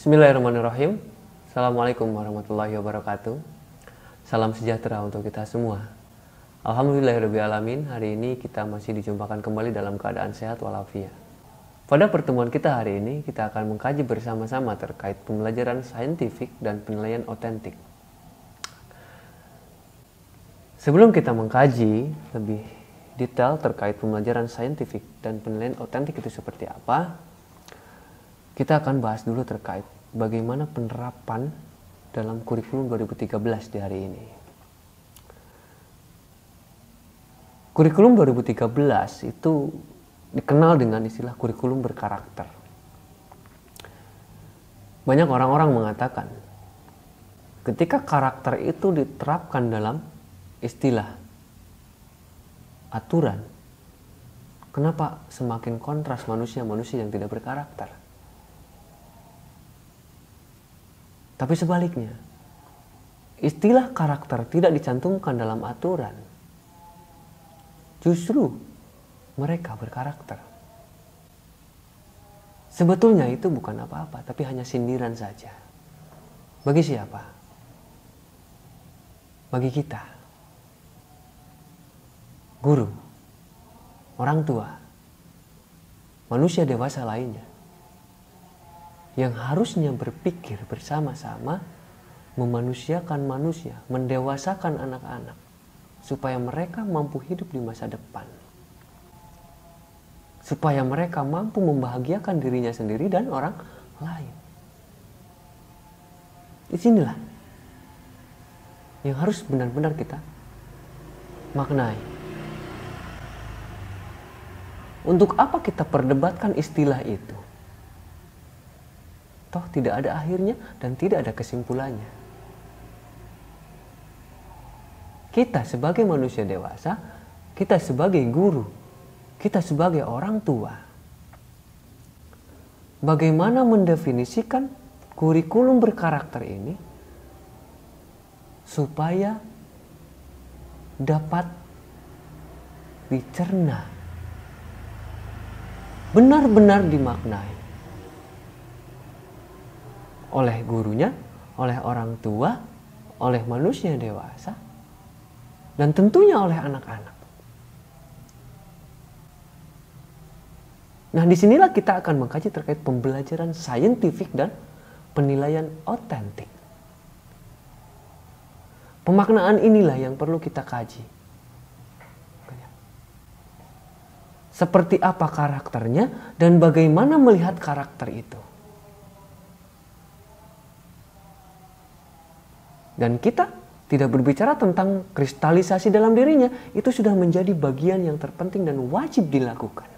Bismillahirrahmanirrahim. Assalamualaikum warahmatullahi wabarakatuh. Salam sejahtera untuk kita semua. Alhamdulillahirrabbilalamin. Hari ini kita masih dijumpakan kembali dalam keadaan sehat walafiat. Pada pertemuan kita hari ini, kita akan mengkaji bersama-sama terkait pembelajaran saintifik dan penilaian otentik. Sebelum kita mengkaji lebih detail terkait pembelajaran saintifik dan penilaian otentik itu seperti apa, kita akan bahas dulu terkait bagaimana penerapan dalam kurikulum 2013 di hari ini. Kurikulum 2013 itu dikenal dengan istilah kurikulum berkarakter. Banyak orang-orang mengatakan ketika karakter itu diterapkan dalam istilah aturan, kenapa semakin kontras manusia-manusia yang tidak berkarakter? Tapi sebaliknya, istilah karakter tidak dicantumkan dalam aturan. Justru mereka berkarakter. Sebetulnya itu bukan apa-apa, tapi hanya sindiran saja. Bagi siapa? Bagi kita. Guru, orang tua, manusia dewasa lainnya. Yang harusnya berpikir bersama-sama, memanusiakan manusia, mendewasakan anak-anak, supaya mereka mampu hidup di masa depan. Supaya mereka mampu membahagiakan dirinya sendiri dan orang lain. Disinilah yang harus benar-benar kita maknai. Untuk apa kita perdebatkan istilah itu? Toh tidak ada akhirnya dan tidak ada kesimpulannya. Kita sebagai manusia dewasa, kita sebagai guru, kita sebagai orang tua, bagaimana mendefinisikan kurikulum berkarakter ini supaya dapat dicerna, benar-benar dimaknai oleh gurunya, oleh orang tua, oleh manusia dewasa, dan tentunya oleh anak-anak. Nah, disinilah kita akan mengkaji terkait pembelajaran saintifik dan penilaian otentik. Pemaknaan inilah yang perlu kita kaji. Seperti apa karakternya dan bagaimana melihat karakter itu. Dan kita tidak berbicara tentang kristalisasi dalam dirinya. Itu sudah menjadi bagian yang terpenting dan wajib dilakukan.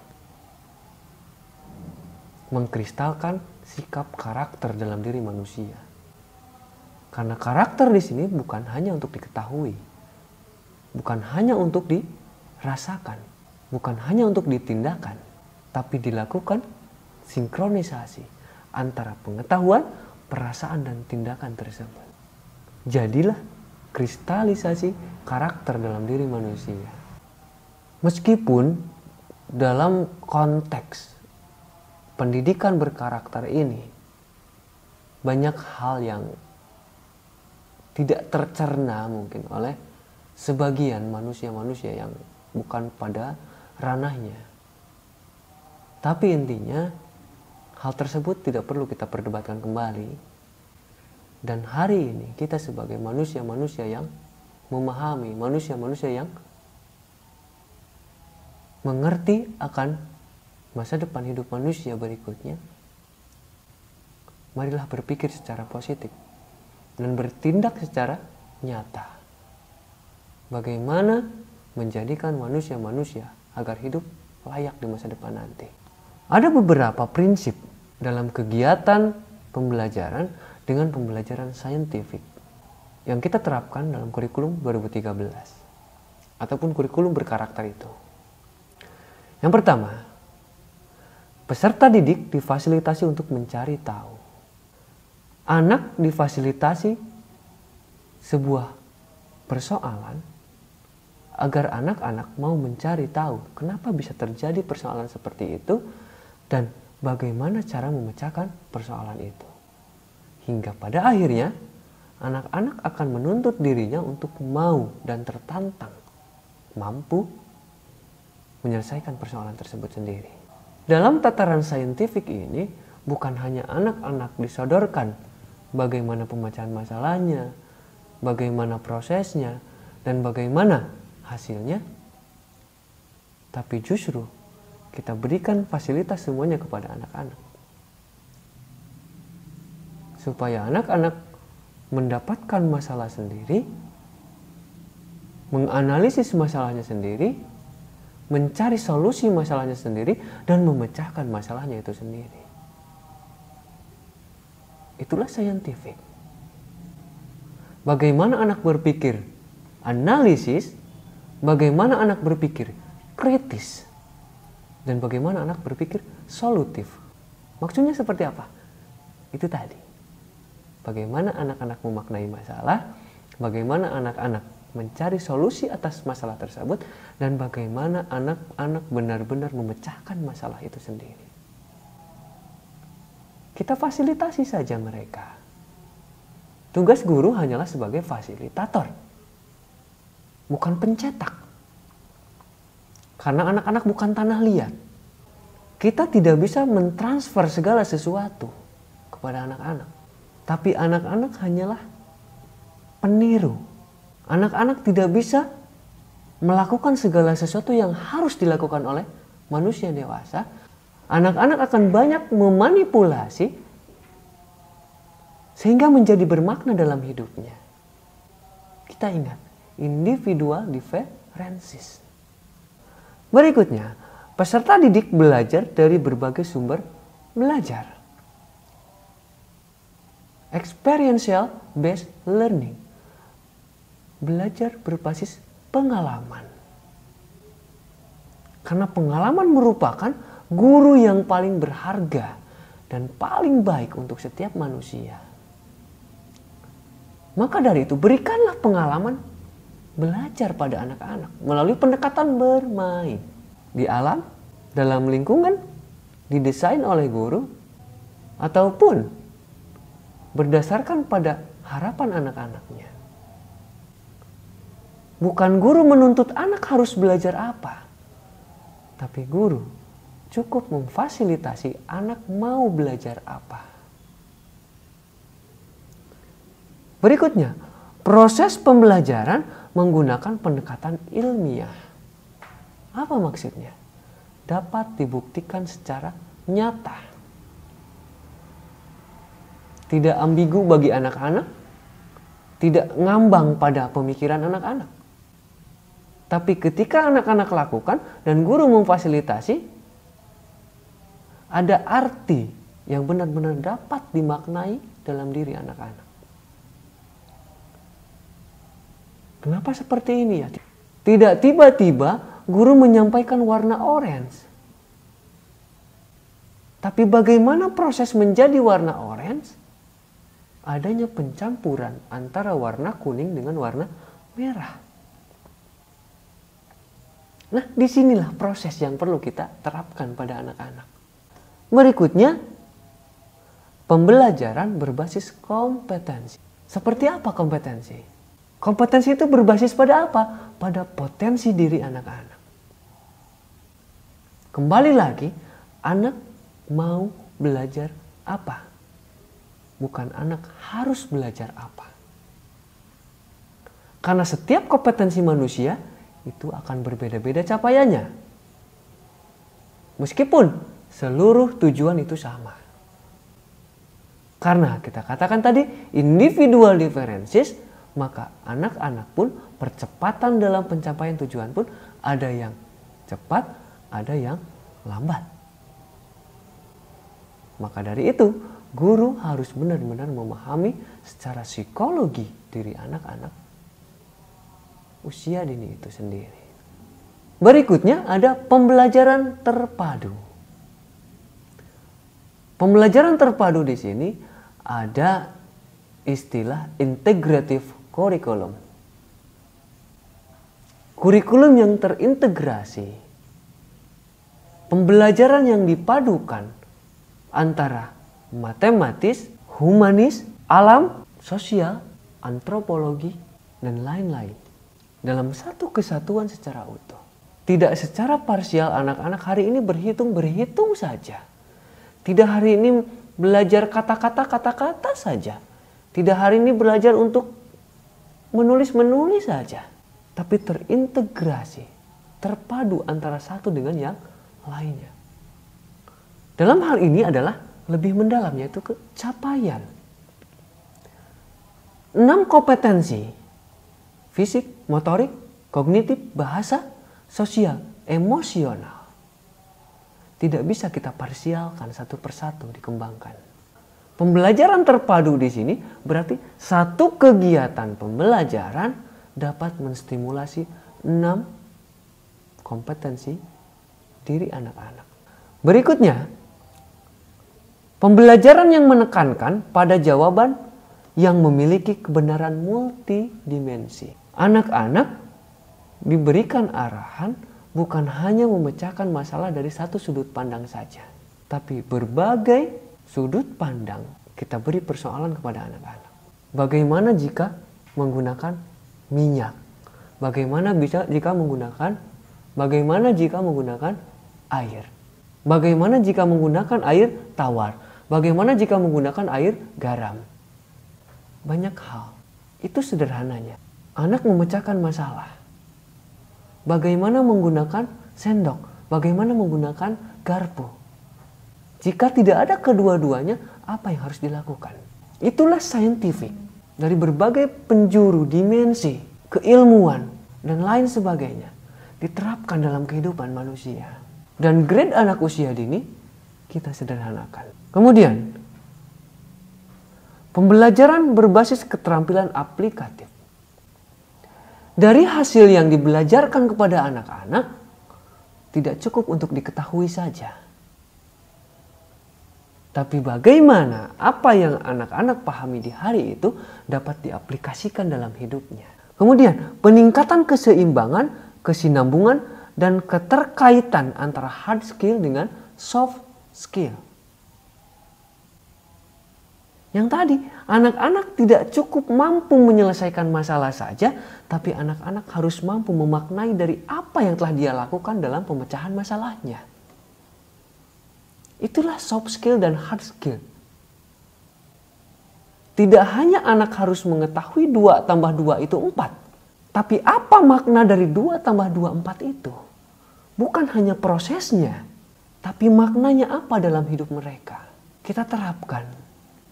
Mengkristalkan sikap karakter dalam diri manusia. Karena karakter di sini bukan hanya untuk diketahui. Bukan hanya untuk dirasakan. Bukan hanya untuk ditindakan. Tapi dilakukan sinkronisasi antara pengetahuan, perasaan, dan tindakan tersebut. Jadilah kristalisasi karakter dalam diri manusia. Meskipun dalam konteks pendidikan berkarakter ini banyak hal yang tidak tercerna mungkin oleh sebagian manusia-manusia yang bukan pada ranahnya. Tapi intinya hal tersebut tidak perlu kita perdebatkan kembali. Dan hari ini kita sebagai manusia-manusia yang memahami, manusia-manusia yang mengerti akan masa depan hidup manusia berikutnya, marilah berpikir secara positif dan bertindak secara nyata. Bagaimana menjadikan manusia-manusia agar hidup layak di masa depan nanti. Ada beberapa prinsip dalam kegiatan pembelajaran dengan pembelajaran saintifik yang kita terapkan dalam kurikulum 2013 ataupun kurikulum berkarakter itu. Yang pertama, peserta didik difasilitasi untuk mencari tahu. Anak difasilitasi sebuah persoalan agar anak-anak mau mencari tahu kenapa bisa terjadi persoalan seperti itu dan bagaimana cara memecahkan persoalan itu. Hingga pada akhirnya anak-anak akan menuntut dirinya untuk mau dan tertantang mampu menyelesaikan persoalan tersebut sendiri. Dalam tataran saintifik ini, bukan hanya anak-anak disodorkan bagaimana pemecahan masalahnya, bagaimana prosesnya, dan bagaimana hasilnya, tapi justru kita berikan fasilitas semuanya kepada anak-anak. Supaya anak-anak mendapatkan masalah sendiri, menganalisis masalahnya sendiri, mencari solusi masalahnya sendiri, dan memecahkan masalahnya itu sendiri. Itulah saintifik. Bagaimana anak berpikir analisis, bagaimana anak berpikir kritis, dan bagaimana anak berpikir solutif. Maksudnya seperti apa? Itu tadi. Bagaimana anak-anak memaknai masalah, bagaimana anak-anak mencari solusi atas masalah tersebut, dan bagaimana anak-anak benar-benar memecahkan masalah itu sendiri. Kita fasilitasi saja mereka. Tugas guru hanyalah sebagai fasilitator, bukan pencetak. Karena anak-anak bukan tanah liat. Kita tidak bisa mentransfer segala sesuatu kepada anak-anak. Tapi anak-anak hanyalah peniru. Anak-anak tidak bisa melakukan segala sesuatu yang harus dilakukan oleh manusia dewasa. Anak-anak akan banyak memanipulasi sehingga menjadi bermakna dalam hidupnya. Kita ingat, individual differences. Berikutnya, peserta didik belajar dari berbagai sumber belajar. Experiential based learning. Belajar berbasis pengalaman. Karena pengalaman merupakan guru yang paling berharga dan paling baik untuk setiap manusia. Maka dari itu berikanlah pengalaman belajar pada anak-anak melalui pendekatan bermain. Di alam, dalam lingkungan, didesain oleh guru, ataupun berdasarkan pada harapan anak-anaknya. Bukan guru menuntut anak harus belajar apa, tapi guru cukup memfasilitasi anak mau belajar apa. Berikutnya, proses pembelajaran menggunakan pendekatan ilmiah. Apa maksudnya? Dapat dibuktikan secara nyata. Tidak ambigu bagi anak-anak, tidak ngambang pada pemikiran anak-anak. Tapi ketika anak-anak lakukan dan guru memfasilitasi, ada arti yang benar-benar dapat dimaknai dalam diri anak-anak. Kenapa seperti ini ya? Tidak tiba-tiba guru menyampaikan warna orange. Tapi bagaimana proses menjadi warna orange? Adanya pencampuran antara warna kuning dengan warna merah. Nah, disinilah proses yang perlu kita terapkan pada anak-anak. Berikutnya, pembelajaran berbasis kompetensi. Seperti apa kompetensi? Kompetensi itu berbasis pada apa? Pada potensi diri anak-anak. Kembali lagi, anak mau belajar apa? Bukan anak harus belajar apa. Karena setiap kompetensi manusia itu akan berbeda-beda capaiannya. Meskipun seluruh tujuan itu sama. Karena kita katakan tadi individual differences, maka anak-anak pun percepatan dalam pencapaian tujuan pun ada yang cepat, ada yang lambat. Maka dari itu, guru harus benar-benar memahami secara psikologi diri anak-anak usia dini itu sendiri. Berikutnya ada pembelajaran terpadu. Pembelajaran terpadu di sini ada istilah integrative curriculum. Kurikulum yang terintegrasi. Pembelajaran yang dipadukan antara matematis, humanis, alam, sosial, antropologi, dan lain-lain dalam satu kesatuan secara utuh. Tidak secara parsial anak-anak hari ini berhitung saja. Tidak hari ini belajar kata-kata saja. Tidak hari ini belajar untuk menulis saja. Tapi terintegrasi, terpadu antara satu dengan yang lainnya. Dalam hal ini adalah lebih mendalam, yaitu capaian. 6 kompetensi: fisik, motorik, kognitif, bahasa, sosial, emosional. Tidak bisa kita parsialkan satu persatu dikembangkan. Pembelajaran terpadu di sini berarti satu kegiatan pembelajaran dapat menstimulasi 6 kompetensi diri anak-anak. Berikutnya, pembelajaran yang menekankan pada jawaban yang memiliki kebenaran multidimensi. Anak-anak diberikan arahan bukan hanya memecahkan masalah dari satu sudut pandang saja, tapi berbagai sudut pandang kita beri persoalan kepada anak-anak. Bagaimana jika menggunakan minyak? Bagaimana jika menggunakan air? Bagaimana jika menggunakan air tawar? Bagaimana jika menggunakan air garam? Banyak hal. Itu sederhananya. Anak memecahkan masalah. Bagaimana menggunakan sendok? Bagaimana menggunakan garpu? Jika tidak ada kedua-duanya, apa yang harus dilakukan? Itulah saintifik. Dari berbagai penjuru, dimensi, keilmuan, dan lain sebagainya diterapkan dalam kehidupan manusia. Dan grade anak usia dini kita sederhanakan. Kemudian, pembelajaran berbasis keterampilan aplikatif. Dari hasil yang dibelajarkan kepada anak-anak, tidak cukup untuk diketahui saja. Tapi bagaimana apa yang anak-anak pahami di hari itu dapat diaplikasikan dalam hidupnya. Kemudian, peningkatan keseimbangan, kesinambungan, dan keterkaitan antara hard skill dengan soft skill. Yang tadi, anak-anak tidak cukup mampu menyelesaikan masalah saja, tapi anak-anak harus mampu memaknai dari apa yang telah dia lakukan dalam pemecahan masalahnya. Itulah soft skill dan hard skill. Tidak hanya anak harus mengetahui 2 tambah 2 itu 4. Tapi apa makna dari 2 tambah 2, 4 itu? Bukan hanya prosesnya, tapi maknanya apa dalam hidup mereka. Kita terapkan.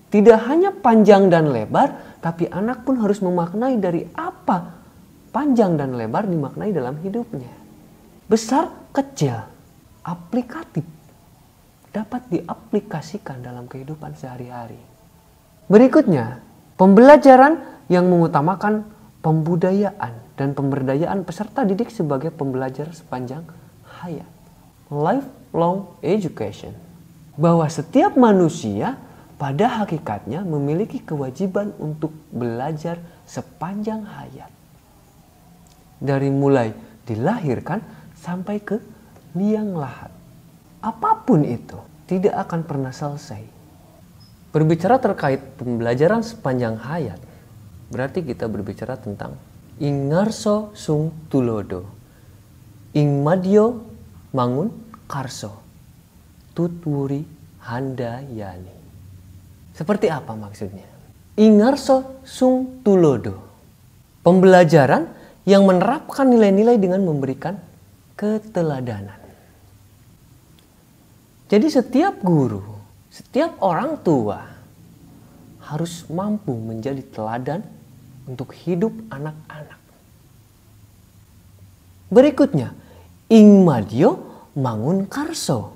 Tidak hanya panjang dan lebar, tapi anak pun harus memaknai dari apa panjang dan lebar dimaknai dalam hidupnya. Besar, kecil, aplikatif, dapat diaplikasikan dalam kehidupan sehari-hari. Berikutnya, pembelajaran yang mengutamakan pembudayaan dan pemberdayaan peserta didik sebagai pembelajar sepanjang hayat. Lifelong education. Bahwa setiap manusia pada hakikatnya memiliki kewajiban untuk belajar sepanjang hayat. Dari mulai dilahirkan sampai ke liang lahat. Apapun itu tidak akan pernah selesai. Berbicara terkait pembelajaran sepanjang hayat, berarti kita berbicara tentang ing ngarso sung tulodo, ing madyo mangun karso, tutwuri handayani. Seperti apa maksudnya? Ingarso sung tulodo. Pembelajaran yang menerapkan nilai-nilai dengan memberikan keteladanan. Jadi setiap guru, setiap orang tua harus mampu menjadi teladan untuk hidup anak-anak. Berikutnya, ing madyo mangun karso.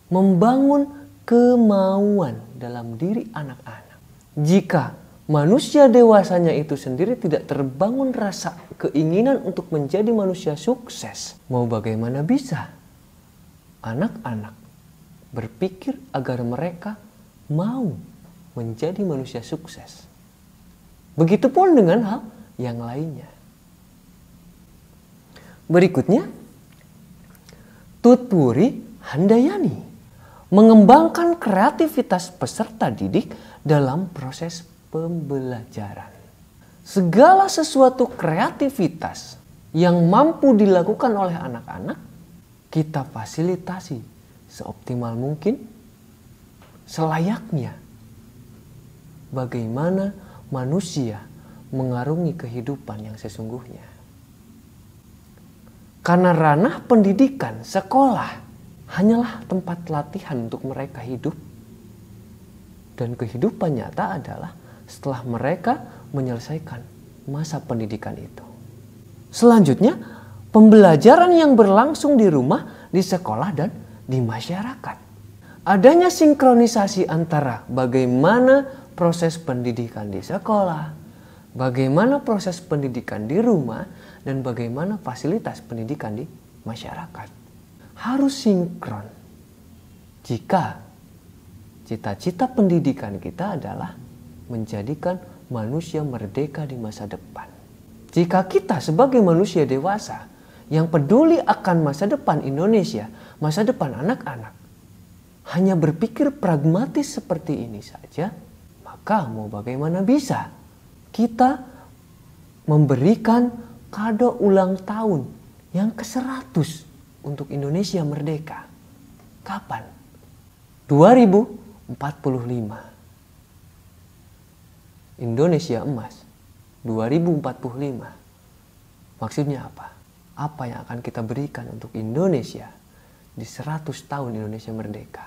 Membangun kemauan dalam diri anak-anak. Jika manusia dewasanya itu sendiri tidak terbangun rasa keinginan untuk menjadi manusia sukses, mau bagaimana bisa anak-anak berpikir agar mereka mau menjadi manusia sukses? Begitupun dengan hal yang lainnya. Berikutnya, tutwuri handayani. mengembangkan kreativitas peserta didik dalam proses pembelajaran. Segala sesuatu kreativitas yang mampu dilakukan oleh anak-anak, kita fasilitasi seoptimal mungkin, selayaknya bagaimana manusia mengarungi kehidupan yang sesungguhnya. Karena ranah pendidikan, sekolah hanyalah tempat latihan untuk mereka hidup. Dan kehidupan nyata adalah setelah mereka menyelesaikan masa pendidikan itu. Selanjutnya, pembelajaran yang berlangsung di rumah, di sekolah, dan di masyarakat. Adanya sinkronisasi antara bagaimana proses pendidikan di sekolah, bagaimana proses pendidikan di rumah, dan bagaimana fasilitas pendidikan di masyarakat. Harus sinkron. Jika cita-cita pendidikan kita adalah menjadikan manusia merdeka di masa depan. Jika kita sebagai manusia dewasa yang peduli akan masa depan Indonesia, masa depan anak-anak, hanya berpikir pragmatis seperti ini saja, maka mau bagaimana bisa kita memberikan kado ulang tahun yang ke-100 untuk Indonesia merdeka. Kapan? 2045. Indonesia emas 2045. Maksudnya apa? Apa yang akan kita berikan untuk Indonesia di 100 tahun Indonesia merdeka?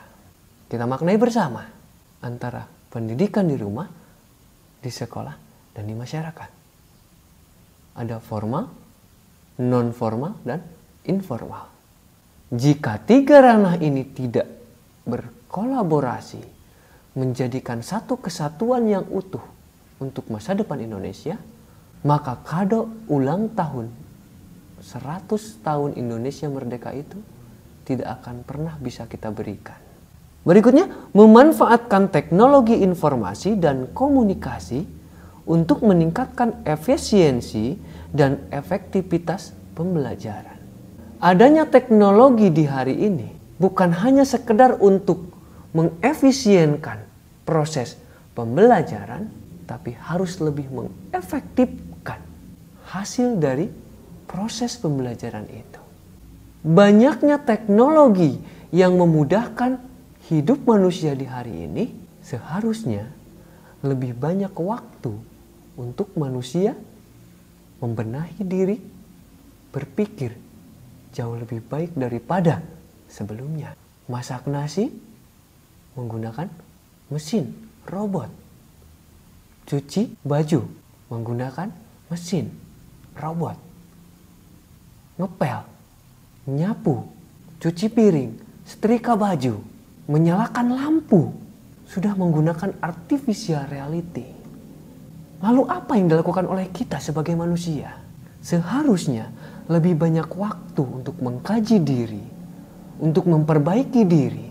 Kita maknai bersama antara pendidikan di rumah, di sekolah, dan di masyarakat. Ada formal, non formal, dan informal. Jika tiga ranah ini tidak berkolaborasi menjadikan satu kesatuan yang utuh untuk masa depan Indonesia, maka kado ulang tahun 100 tahun Indonesia merdeka itu tidak akan pernah bisa kita berikan. Berikutnya, memanfaatkan teknologi informasi dan komunikasi untuk meningkatkan efisiensi dan efektivitas pembelajaran. Adanya teknologi di hari ini bukan hanya sekedar untuk mengefisienkan proses pembelajaran, tapi harus lebih mengefektifkan hasil dari proses pembelajaran itu. Banyaknya teknologi yang memudahkan hidup manusia di hari ini, seharusnya lebih banyak waktu untuk manusia membenahi diri, berpikir jauh lebih baik daripada sebelumnya. Masak nasi menggunakan mesin, robot. Cuci baju menggunakan mesin, robot. Ngepel, nyapu, cuci piring, setrika baju, menyalakan lampu sudah menggunakan artificial reality. Lalu apa yang dilakukan oleh kita sebagai manusia? Seharusnya lebih banyak waktu untuk mengkaji diri, untuk memperbaiki diri.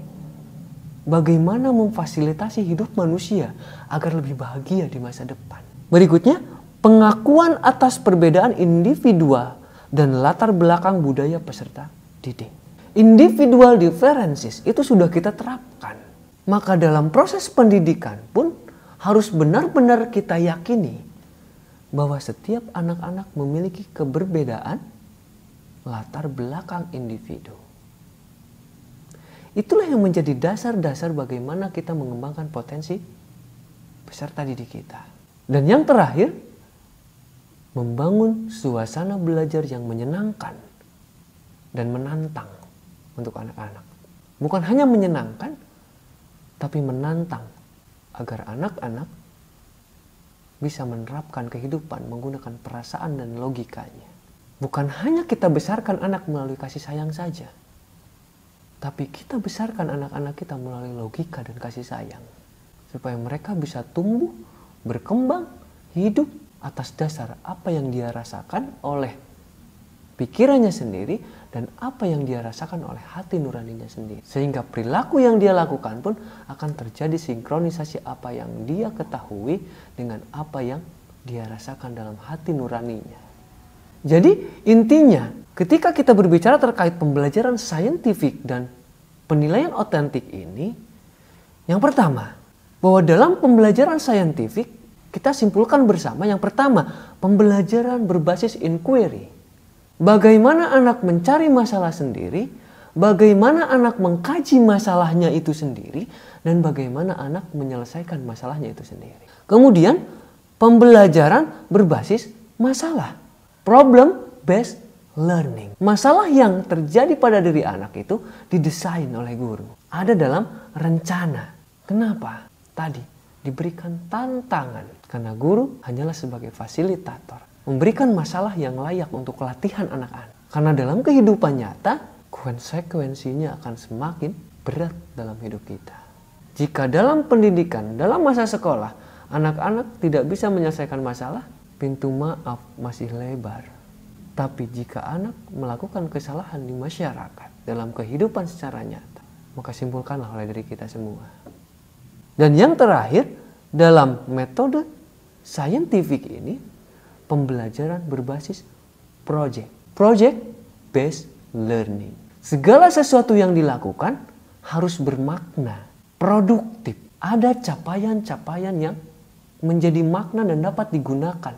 Bagaimana memfasilitasi hidup manusia agar lebih bahagia di masa depan. Berikutnya, pengakuan atas perbedaan individual dan latar belakang budaya peserta didik. Individual differences itu sudah kita terapkan. Maka dalam proses pendidikan pun harus benar-benar kita yakini bahwa setiap anak-anak memiliki keberbedaan latar belakang individu. Itulah yang menjadi dasar-dasar bagaimana kita mengembangkan potensi peserta didik kita. Dan yang terakhir, membangun suasana belajar yang menyenangkan dan menantang untuk anak-anak. Bukan hanya menyenangkan, tapi menantang agar anak-anak bisa menerapkan kehidupan menggunakan perasaan dan logikanya. Bukan hanya kita besarkan anak melalui kasih sayang saja, tapi kita besarkan anak-anak kita melalui logika dan kasih sayang. Supaya mereka bisa tumbuh, berkembang, hidup atas dasar apa yang dia rasakan oleh pikirannya sendiri dan apa yang dia rasakan oleh hati nuraninya sendiri. Sehingga perilaku yang dia lakukan pun akan terjadi sinkronisasi apa yang dia ketahui dengan apa yang dia rasakan dalam hati nuraninya. Jadi intinya ketika kita berbicara terkait pembelajaran saintifik dan penilaian otentik ini, yang pertama, bahwa dalam pembelajaran saintifik kita simpulkan bersama yang pertama, pembelajaran berbasis inquiry. Bagaimana anak mencari masalah sendiri, bagaimana anak mengkaji masalahnya itu sendiri, dan bagaimana anak menyelesaikan masalahnya itu sendiri. Kemudian, pembelajaran berbasis masalah. Problem based learning. Masalah yang terjadi pada diri anak itu didesain oleh guru. Ada dalam rencana. Kenapa? Tadi diberikan tantangan. Karena guru hanyalah sebagai fasilitator. Memberikan masalah yang layak untuk latihan anak-anak. Karena dalam kehidupan nyata, konsekuensinya akan semakin berat dalam hidup kita. Jika dalam pendidikan, dalam masa sekolah, anak-anak tidak bisa menyelesaikan masalah, pintu maaf masih lebar. Tapi jika anak melakukan kesalahan di masyarakat, dalam kehidupan secara nyata, maka simpulkanlah oleh diri kita semua. Dan yang terakhir, dalam metode saintifik ini, pembelajaran berbasis project. Project based learning. Segala sesuatu yang dilakukan harus bermakna, produktif. Ada capaian-capaian yang menjadi makna dan dapat digunakan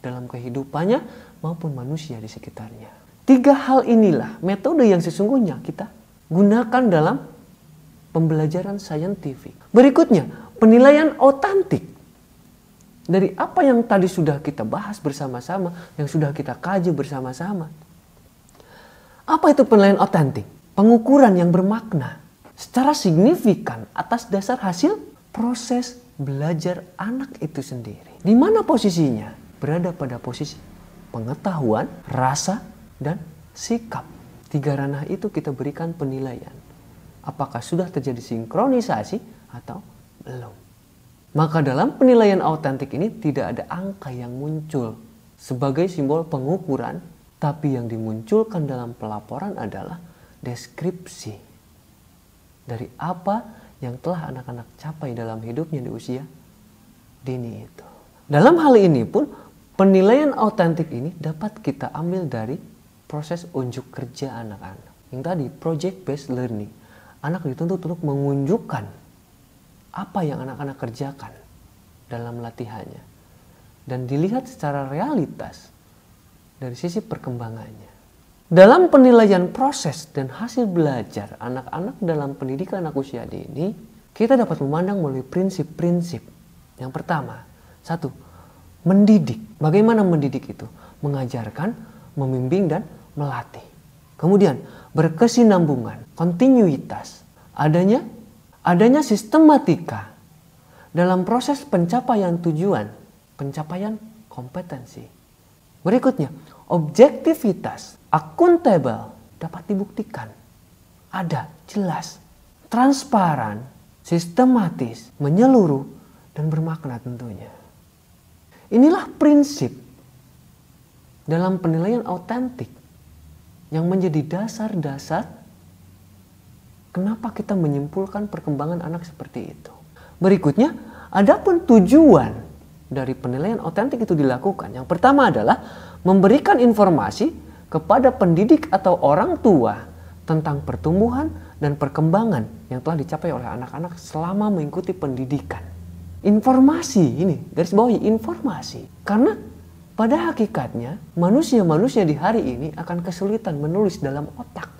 dalam kehidupannya maupun manusia di sekitarnya. 3 hal inilah metode yang sesungguhnya kita gunakan dalam pembelajaran saintifik. Berikutnya, penilaian otentik. Dari apa yang tadi sudah kita bahas bersama-sama, yang sudah kita kaji bersama-sama. Apa itu penilaian otentik? Pengukuran yang bermakna secara signifikan atas dasar hasil proses belajar anak itu sendiri. Di mana posisinya? Berada pada posisi pengetahuan, rasa, dan sikap. 3 ranah itu kita berikan penilaian. Apakah sudah terjadi sinkronisasi atau belum. Maka dalam penilaian autentik ini tidak ada angka yang muncul sebagai simbol pengukuran, tapi yang dimunculkan dalam pelaporan adalah deskripsi dari apa yang telah anak-anak capai dalam hidupnya di usia dini itu. Dalam hal ini pun penilaian autentik ini dapat kita ambil dari proses unjuk kerja anak-anak. Yang tadi project based learning. Anak dituntut untuk mengunjukkan apa yang anak-anak kerjakan dalam latihannya. Dan dilihat secara realitas dari sisi perkembangannya. Dalam penilaian proses dan hasil belajar anak-anak dalam pendidikan anak usia dini, kita dapat memandang melalui prinsip-prinsip. Yang pertama, 1. Mendidik. Bagaimana mendidik itu? Mengajarkan, membimbing, dan melatih. Kemudian, berkesinambungan, kontinuitas. Adanya sistematika dalam proses pencapaian tujuan, pencapaian kompetensi. Berikutnya, objektivitas, akuntabel, dapat dibuktikan. Ada, jelas, transparan, sistematis, menyeluruh, dan bermakna tentunya. Inilah prinsip dalam penilaian autentik yang menjadi dasar-dasar kenapa kita menyimpulkan perkembangan anak seperti itu. Berikutnya, adapun tujuan dari penilaian autentik itu dilakukan. Yang pertama adalah memberikan informasi kepada pendidik atau orang tua tentang pertumbuhan dan perkembangan yang telah dicapai oleh anak-anak selama mengikuti pendidikan. Informasi ini, garis bawahi informasi. Karena pada hakikatnya manusia-manusia di hari ini akan kesulitan menulis dalam otak.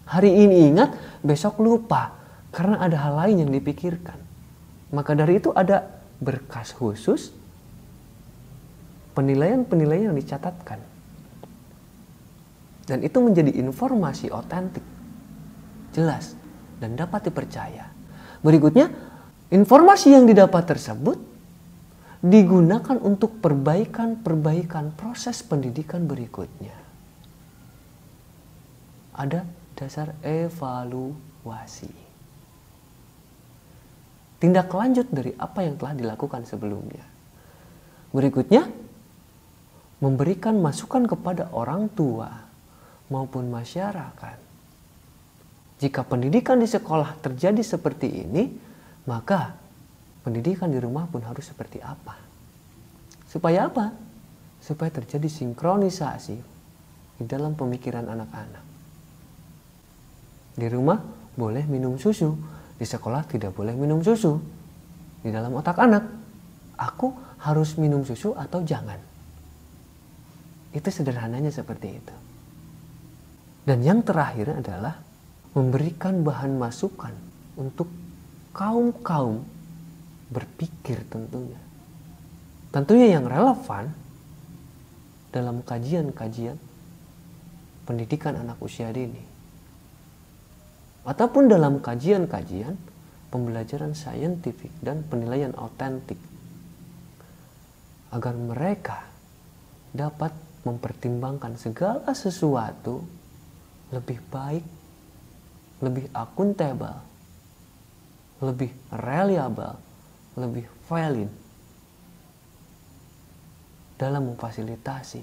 Hari ini ingat, besok lupa karena ada hal lain yang dipikirkan. Maka dari itu ada berkas khusus penilaian-penilaian yang dicatatkan. Dan itu menjadi informasi otentik, jelas, dan dapat dipercaya. Berikutnya, informasi yang didapat tersebut digunakan untuk perbaikan proses pendidikan berikutnya. Ada dasar evaluasi. Tindak lanjut dari apa yang telah dilakukan sebelumnya. Berikutnya, memberikan masukan kepada orang tua maupun masyarakat. Jika pendidikan di sekolah terjadi seperti ini, maka pendidikan di rumah pun harus seperti apa? Supaya apa? Supaya terjadi sinkronisasi di dalam pemikiran anak-anak. Di rumah boleh minum susu, di sekolah tidak boleh minum susu. Di dalam otak anak, aku harus minum susu atau jangan. Itu sederhananya seperti itu. Dan yang terakhir adalah memberikan bahan masukan untuk kaum-kaum berpikir tentunya. Tentunya yang relevan dalam kajian-kajian pendidikan anak usia dini. Ataupun dalam kajian-kajian pembelajaran saintifik dan penilaian autentik. Agar mereka dapat mempertimbangkan segala sesuatu lebih baik, lebih akuntabel, lebih reliable, lebih valid dalam memfasilitasi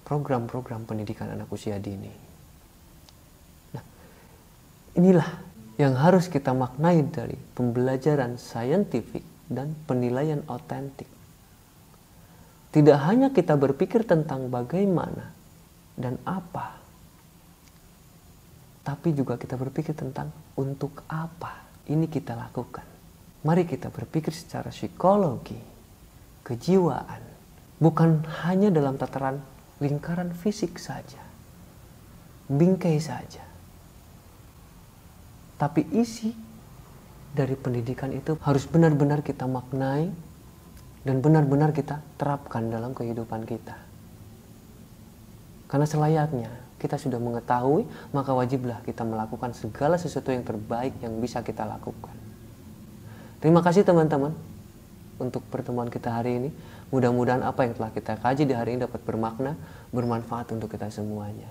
program-program pendidikan anak usia dini. Nah, inilah yang harus kita maknai dari pembelajaran saintifik dan penilaian autentik. Tidak hanya kita berpikir tentang bagaimana dan apa, tapi juga kita berpikir tentang untuk apa ini kita lakukan. Mari kita berpikir secara psikologi, kejiwaan, bukan hanya dalam tataran lingkaran fisik saja, bingkai saja. Tapi isi dari pendidikan itu harus benar-benar kita maknai dan benar-benar kita terapkan dalam kehidupan kita. Karena selayaknya kita sudah mengetahui, maka wajiblah kita melakukan segala sesuatu yang terbaik yang bisa kita lakukan. Terima kasih teman-teman untuk pertemuan kita hari ini. Mudah-mudahan apa yang telah kita kaji di hari ini dapat bermakna, bermanfaat untuk kita semuanya.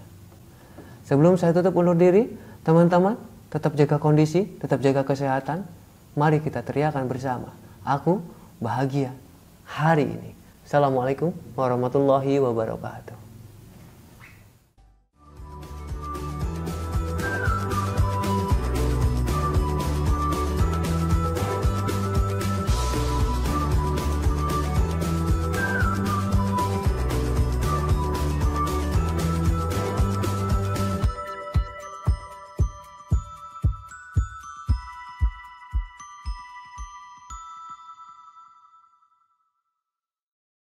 Sebelum saya tutup undur diri, teman-teman tetap jaga kondisi, tetap jaga kesehatan. Mari kita teriakan bersama, aku bahagia hari ini. Assalamualaikum warahmatullahi wabarakatuh.